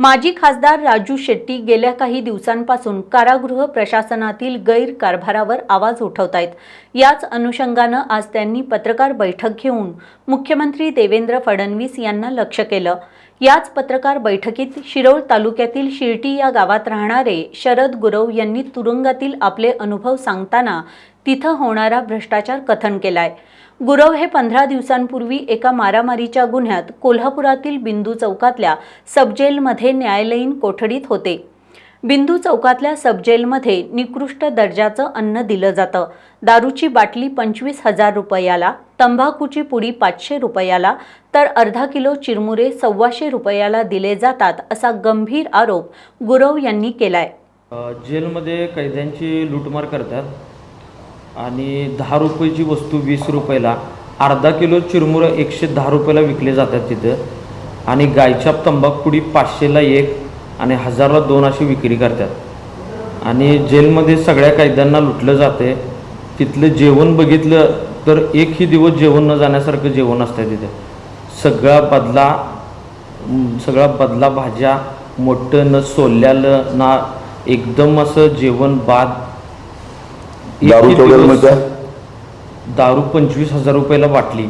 माजी खासदार राजू शेट्टी गेल्या काही दिवसांपासून कारागृह प्रशासनातील गैरकारभारावर आवाज उठवतायत। याच अनुषंगानं आज त्यांनी पत्रकार बैठक घेऊन मुख्यमंत्री देवेंद्र फडणवीस यांना लक्ष केलं। याच पत्रकार बैठकीत शिरोळ तालुक्यातील शिर्टी या गावात राहणारे शरद गुरव यांनी तुरुंगातील आपले अनुभव सांगताना तिथं होणारा भ्रष्टाचार कथन केलाय। गुरव हे 15 दिवसांपूर्वी एका मारामारीच्या गुन्ह्यात कोल्हापुरातील बिंदू चौकातल्या सबजेलमध्ये न्यायालयीन कोठडीत होते। बिंदू चौकातल्या सबजेलमध्ये निकृष्ट दर्जाचं अन्न दिलं जातं। दारूची बाटली 25,000 रुपयाला, तंबाखूची पुडी 500 रुपयाला तर अर्धा किलो चिरमुरे 125 रुपयाला दिले जातात, असा गंभीर आरोप गुरव यांनी केलाय। जेलमध्ये कैद्यांची लूटमार करतात आणि 10 रुपयाची वस्तू 20 रुपयाला, अर्धा किलो चिरमुरं 110 रुपयाला विकले जातात तिथं, आणि गायछाप तंबाखुडी 500ला 1 आणि 1000ला 2 अशी विक्री करतात। आणि जेलमध्ये सगळ्या कैद्यांना लुटलं जाते। तिथलं जेवण बघितलं तर एकही दिवस जेवण न जाण्यासारखं जेवण असतं तिथे। सगळा बदला भाज्या, मोठं न सोलल्यालं ना, एकदम असं जेवण बाद। दारू 25,000 रुपयाला बाटली।